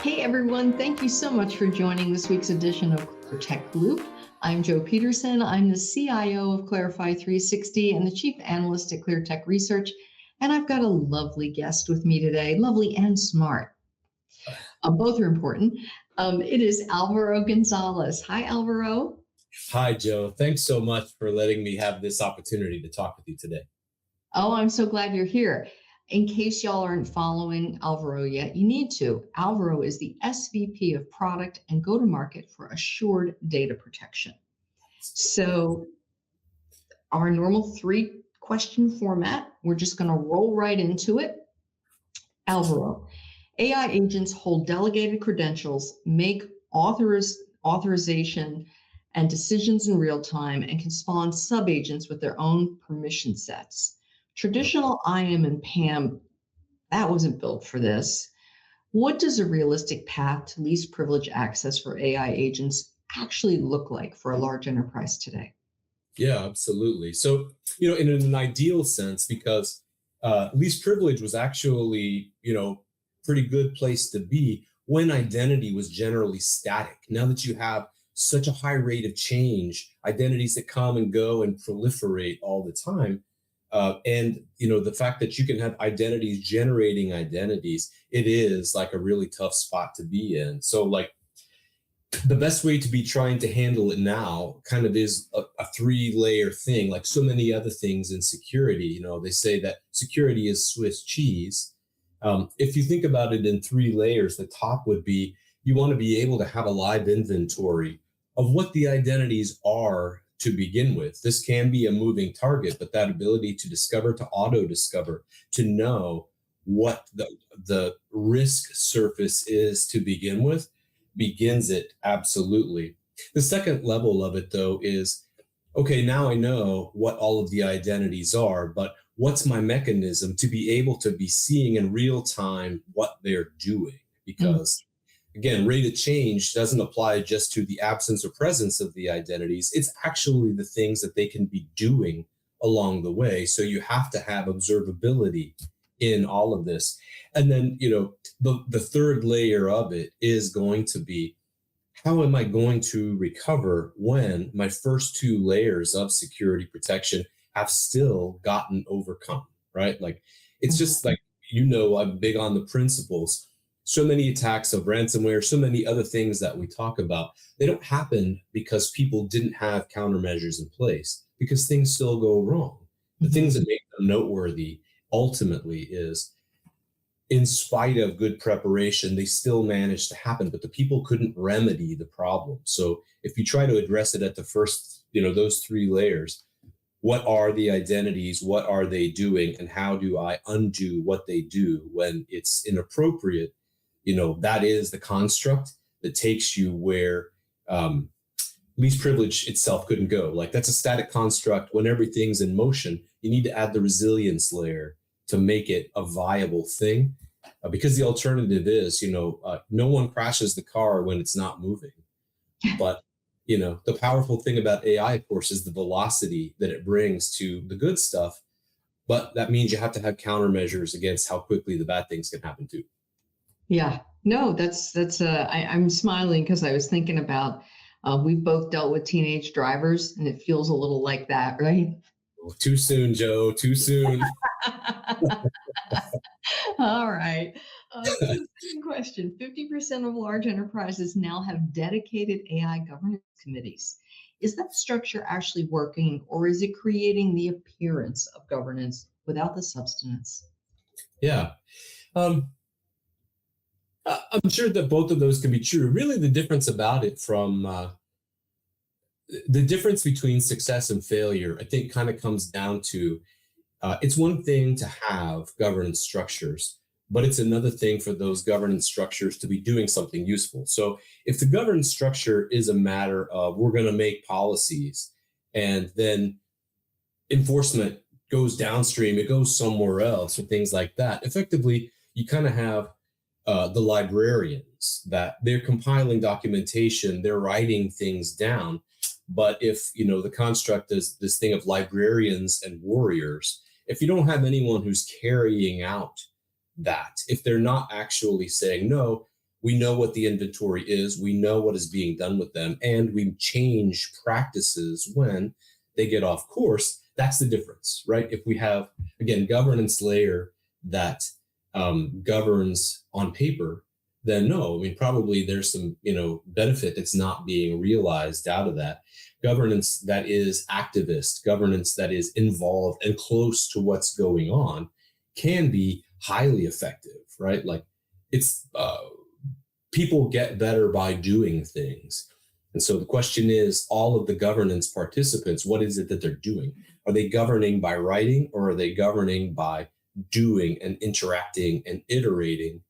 Hey everyone, thank you so much for joining this week's edition of ClearTech Loop. I'm Joe Peterson. I'm the CIO of Clarify 360 and the Chief Analyst at ClearTech Research. And I've got a lovely guest with me today, lovely and smart. Both are important. It is Alvaro Gonzalez. Hi, Alvaro. Hi, Joe. Thanks so much for letting me have this opportunity to talk with you today. Oh, I'm so glad you're here. In case y'all aren't following Alvaro yet, you need to. Alvaro is the SVP of Product and Go-to-Market for Assured Data Protection. So our normal 3-question format, we're just going to roll right into it. Alvaro, AI agents hold delegated credentials, make authorization and decisions in real time, and can spawn sub-agents with their own permission sets. Traditional IAM and PAM, that wasn't built for this. What does a realistic path to least privilege access for AI agents actually look like for a large enterprise today? Yeah, absolutely. So, in an ideal sense, because least privilege was actually, pretty good place to be when identity was generally static. Now that you have such a high rate of change, identities that come and go and proliferate all the time, and the fact that you can have identities generating identities, it is like a really tough spot to be in. So like the best way to be trying to handle it now kind of is a 3-layer thing, like so many other things in security. They say that security is Swiss cheese. If you think about it in 3 layers, the top would be you want to be able to have a live inventory of what the identities are to begin with. This can be a moving target, but that ability to discover, to auto-discover, to know what the risk surface is to begin with, begins it absolutely. The second level of it, though, is, okay, now I know what all of the identities are, but what's my mechanism to be able to be seeing in real time what they're doing? Because again, rate of change doesn't apply just to the absence or presence of the identities. It's actually the things that they can be doing along the way. So you have to have observability in all of this. And then, the third layer of it is going to be, how am I going to recover when my first 2 layers of security protection have still gotten overcome, right? Like, it's just like, I'm big on the principles. So many attacks of ransomware, so many other things that we talk about, they don't happen because people didn't have countermeasures in place, because things still go wrong. The things that make them noteworthy ultimately is, in spite of good preparation, they still managed to happen, but the people couldn't remedy the problem. So if you try to address it at the first, those 3 layers, what are the identities? What are they doing? And how do I undo what they do when it's inappropriate? That is the construct that takes you where least privilege itself couldn't go. Like, that's a static construct. When everything's in motion, you need to add the resilience layer to make it a viable thing. Because the alternative is, no one crashes the car when it's not moving. But, the powerful thing about AI, of course, is the velocity that it brings to the good stuff. But that means you have to have countermeasures against how quickly the bad things can happen too. Yeah, no, I'm smiling because I was thinking about, we've both dealt with teenage drivers and it feels a little like that, right? Oh, too soon, Joe, too soon. All right. Second question, 50% of large enterprises now have dedicated AI governance committees. Is that structure actually working, or is it creating the appearance of governance without the substance? Yeah. I'm sure that both of those can be true. Really, the difference about it the difference between success and failure, I think, kind of comes down to, it's one thing to have governance structures, but it's another thing for those governance structures to be doing something useful. So if the governance structure is a matter of, we're going to make policies, and then enforcement goes downstream, it goes somewhere else, or things like that, effectively, you kind of have the librarians that they're compiling documentation, they're writing things down. But if, the construct is this thing of librarians and warriors, if you don't have anyone who's carrying out that, if they're not actually saying, no, we know what the inventory is, we know what is being done with them, and we change practices when they get off course. That's the difference, right? If we have, again, governance layer that governs on paper, then no, I mean, probably there's some, benefit that's not being realized out of that. Governance that is activist, governance that is involved and close to what's going on can be highly effective, right? Like it's, people get better by doing things. And so the question is, all of the governance participants, what is it that they're doing? Are they governing by writing, or are they governing by doing and interacting and iterating?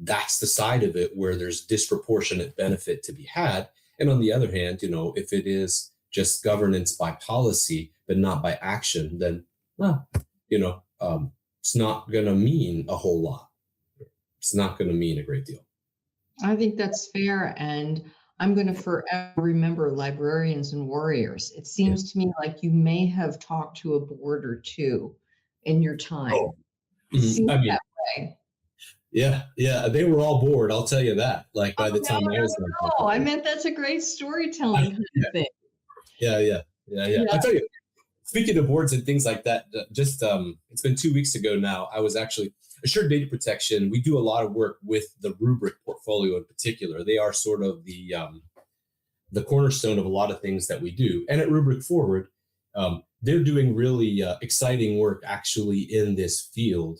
That's the side of it where there's disproportionate benefit to be had. And on the other hand, if it is just governance by policy, but not by action, then, it's not going to mean a whole lot. It's not going to mean a great deal. I think that's fair. And I'm going to forever remember librarians and warriors. It seems to me like you may have talked to a board or two in your time. Oh, seems I mean, that way. Yeah, they were all bored. I'll tell you that. Like by the time I was done. Oh, I meant that's a great storytelling kind of thing. Yeah. I'll tell you. Speaking of boards and things like that, just it's been 2 weeks ago now. I was actually assured data protection. We do a lot of work with the Rubrik portfolio in particular. They are sort of the cornerstone of a lot of things that we do. And at Rubrik Forward, they're doing really exciting work actually in this field.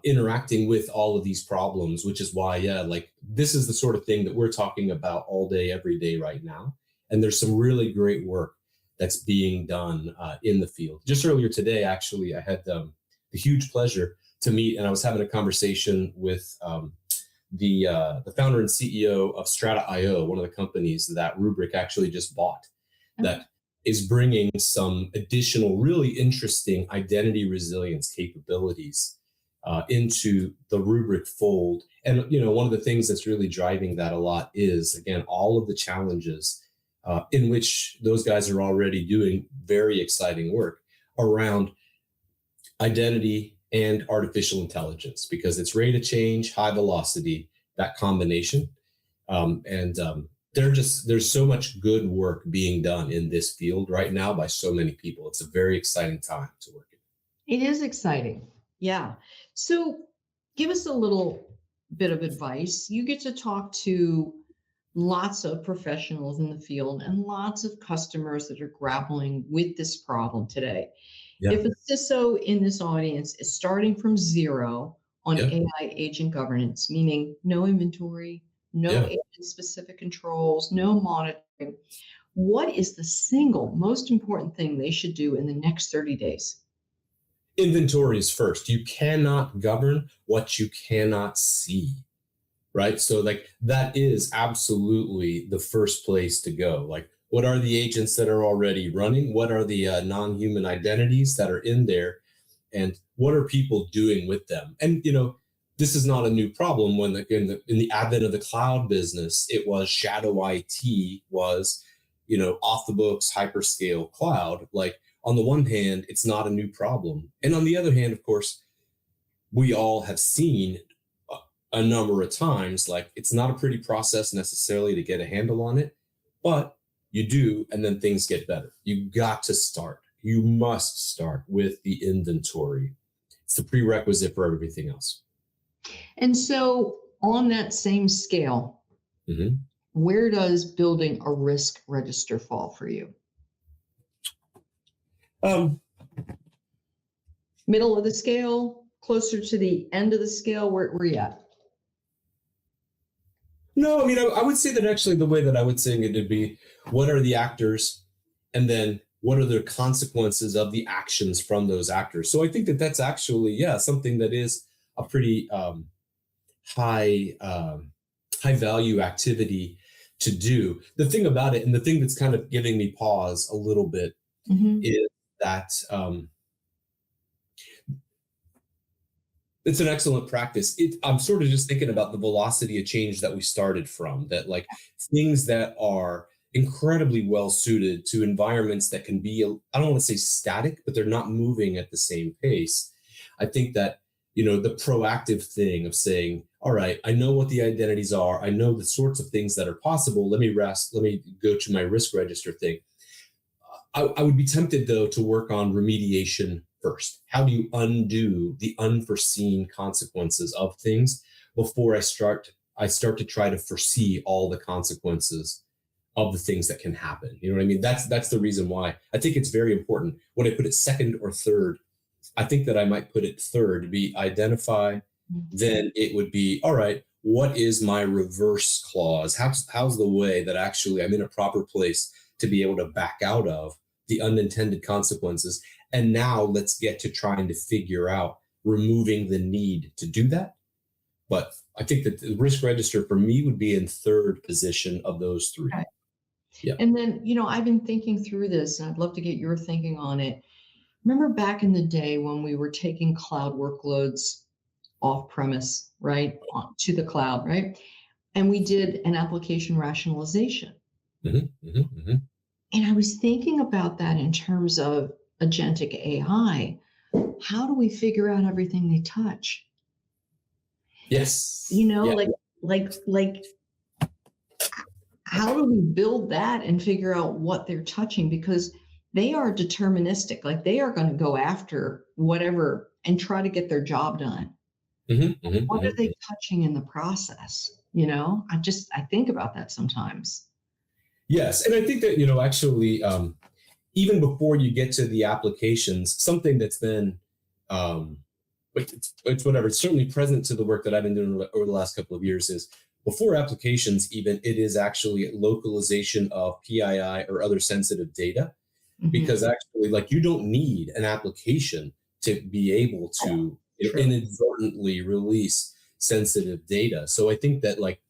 Interacting with all of these problems, which is why, this is the sort of thing that we're talking about all day, every day right now. And there's some really great work that's being done in the field. Just earlier today, actually, I had the huge pleasure to meet, and I was having a conversation with the founder and CEO of Strata.io, one of the companies that Rubrik actually just bought, that is bringing some additional really interesting identity resilience capabilities into the Rubrik fold. And, one of the things that's really driving that a lot is, again, all of the challenges in which those guys are already doing very exciting work around identity and artificial intelligence, because it's rate of change, high velocity, that combination. There's so much good work being done in this field right now by so many people. It's a very exciting time to work in. It is exciting. Yeah. So give us a little bit of advice. You get to talk to lots of professionals in the field and lots of customers that are grappling with this problem today. Yeah. If a CISO in this audience is starting from zero on AI agent governance, meaning no inventory, no agent-specific controls, no monitoring, what is the single most important thing they should do in the next 30 days? Inventory is first. You cannot govern what you cannot see, right? So that is absolutely the first place to go. Like, what are the agents that are already running? What are the non-human identities that are in there? And what are people doing with them? And, this is not a new problem. When in the advent of the cloud business, it was shadow IT was, off the books, hyperscale cloud. Like, on the one hand, it's not a new problem. And on the other hand, of course, we all have seen a number of times, like, it's not a pretty process necessarily to get a handle on it, but you do, and then things get better. You got to start. You must start with the inventory. It's the prerequisite for everything else. And so on that same scale, where does building a risk register fall for you? Middle of the scale, closer to the end of the scale, where are you at? No, I mean, I would say that actually the way that I would say it would be, what are the actors? And then what are the consequences of the actions from those actors? So I think that that's actually, something that is a pretty high value activity to do. The thing about it, and the thing that's kind of giving me pause a little bit, is that it's an excellent practice. I'm sort of just thinking about the velocity of change that we started from, that like things that are incredibly well suited to environments that can be, I don't want to say static, but they're not moving at the same pace. I think that, the proactive thing of saying, all right, I know what the identities are. I know the sorts of things that are possible. Let me go to my risk register thing. I would be tempted, though, to work on remediation first. How do you undo the unforeseen consequences of things before I start to try to foresee all the consequences of the things that can happen. You know what I mean? That's the reason why I think it's very important. When I put it second or third, I think that I might put it third to be identify. Then it would be, all right, what is my reverse clause? How's the way that actually I'm in a proper place to be able to back out of the unintended consequences? And now let's get to trying to figure out removing the need to do that. But I think that the risk register for me would be in third position of those three. Okay. Yeah. And then, I've been thinking through this, and I'd love to get your thinking on it. Remember back in the day when we were taking cloud workloads off premise, right, to the cloud, right? And we did an application rationalization. And I was thinking about that in terms of agentic AI. How do we figure out everything they touch? Yes. Yeah. like how do we build that and figure out what they're touching? Because they are deterministic. Like they are going to go after whatever and try to get their job done. What are they touching in the process? I think about that sometimes. Yes. And I think that, actually, even before you get to the applications, something that's been, it's whatever, it's certainly present to the work that I've been doing over the last couple of years is before applications, even it is actually localization of PII or other sensitive data, because actually like you don't need an application to be able to inadvertently release sensitive data. So I think that like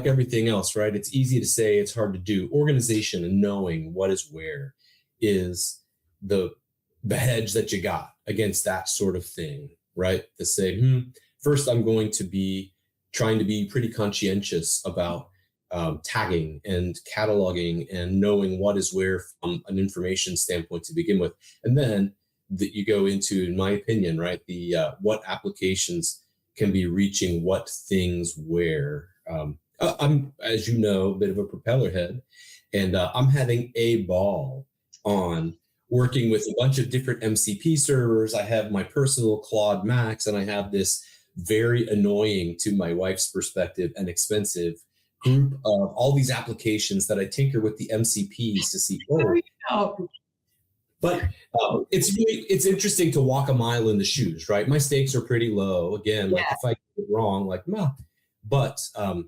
everything else, right? It's easy to say, it's hard to do. Organization and knowing what is where is the hedge that you got against that sort of thing, right? To say, first I'm going to be trying to be pretty conscientious about tagging and cataloging and knowing what is where from an information standpoint to begin with. And then that you go into, in my opinion, right, the what applications can be reaching what things where. I'm, as you know, a bit of a propeller head, and I'm having a ball on working with a bunch of different MCP servers. I have my personal Claude Max, and I have this very annoying, to my wife's perspective, and expensive group of all these applications that I tinker with the MCPs to see. But it's interesting to walk a mile in the shoes, right? My stakes are pretty low. Again, like if I get it wrong, like, nah. But I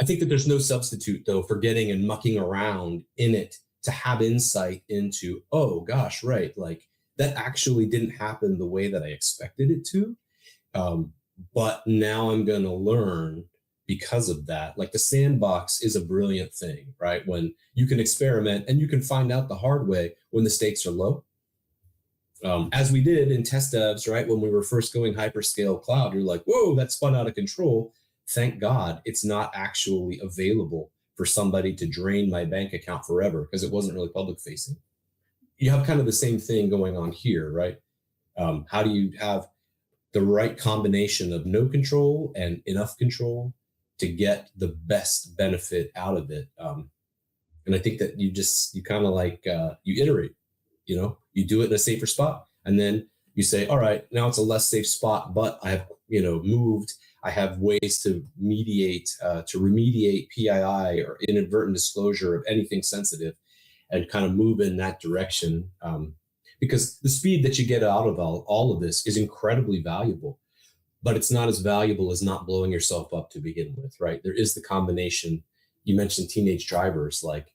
think that there's no substitute, though, for getting and mucking around in it to have insight into, oh, gosh, right, like that actually didn't happen the way that I expected it to. But now I'm going to learn because of that. Like the sandbox is a brilliant thing, right? When you can experiment and you can find out the hard way when the stakes are low. As we did in test devs, right? When we were first going hyperscale cloud, you're like, whoa, that spun out of control. Thank God it's not actually available for somebody to drain my bank account forever because it wasn't really public facing. You have kind of the same thing going on here, right? How do you have the right combination of no control and enough control to get the best benefit out of it? And I think that you kind of like, you iterate, you do it in a safer spot. And then you say, all right, now it's a less safe spot, but I have, moved. I have ways to remediate PII or inadvertent disclosure of anything sensitive and kind of move in that direction. Because the speed that you get out of all of this is incredibly valuable, but it's not as valuable as not blowing yourself up to begin with, right? There is the combination. You mentioned teenage drivers, like,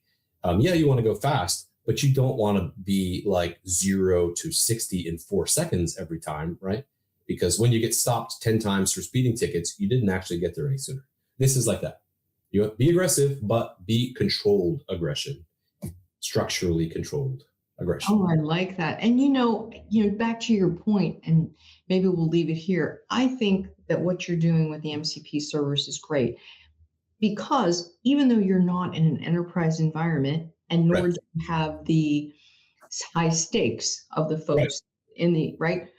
you want to go fast, but you don't want to be like 0 to 60 in 4 seconds every time, right? Because when you get stopped 10 times for speeding tickets, you didn't actually get there any sooner. This is like that. You have to be aggressive, but be controlled aggression, structurally controlled aggression. Oh, I like that. And back to your point, and maybe we'll leave it here. I think that what you're doing with the MCP servers is great because even though you're not in an enterprise environment and nor do you have the high stakes of the folks in the, right?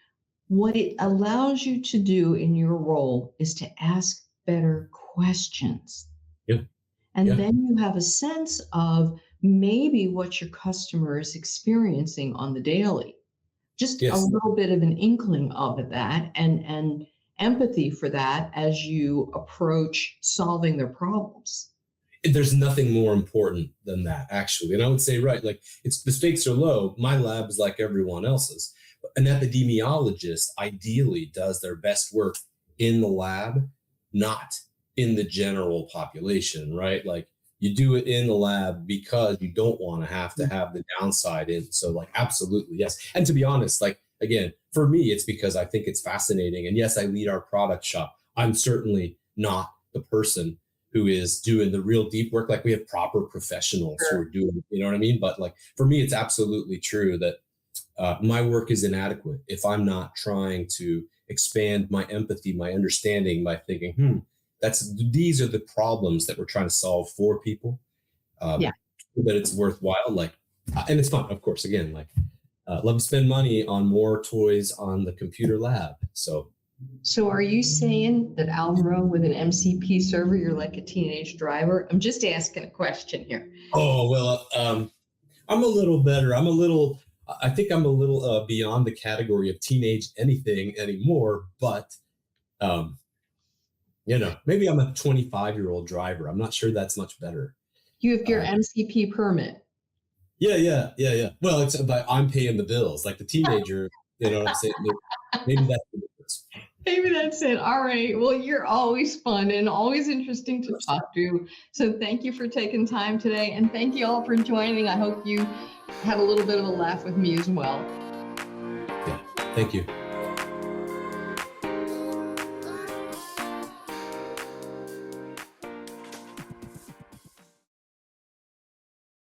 What it allows you to do in your role is to ask better questions. Yeah. And Yeah. then you have a sense of maybe what your customer is experiencing on the daily. Just a Yes. little bit of an inkling of that and empathy for that as you approach solving their problems. There's nothing more important than that, actually. And I would say, right, like it's the stakes are low. My lab is like everyone else's. An epidemiologist ideally does their best work in the lab, not in the general population, right? Like you do it in the lab because you don't want to have the downside in. So like absolutely, yes. And to be honest, like again, for me, it's because I think it's fascinating. And yes, I lead our product shop. I'm certainly not the person who is doing the real deep work. Like we have proper professionals who are Sure. doing, you know what I mean? But like for me, it's absolutely true that my work is inadequate if I'm not trying to expand my empathy, my understanding by thinking, these are the problems that we're trying to solve for people. Yeah. That it's worthwhile. Like, and it's fun, of course. Again, like, love to spend money on more toys on the computer lab. So are you saying that Alvaro with an MCP server, you're like a teenage driver? I'm just asking a question here. Oh well, I'm a little better. I think I'm a little beyond the category of teenage anything anymore. But maybe I'm a 25-year-old driver. I'm not sure that's much better. You have your Uh, MCP permit. yeah. Well, it's but I'm paying the bills. Like the teenager, you know what I'm saying? Maybe that's the difference. Maybe that's it. All right. Well, you're always fun and always interesting to talk to. So thank you for taking time today. And thank you all for joining. I hope you had a little bit of a laugh with me as well. Yeah. Thank you.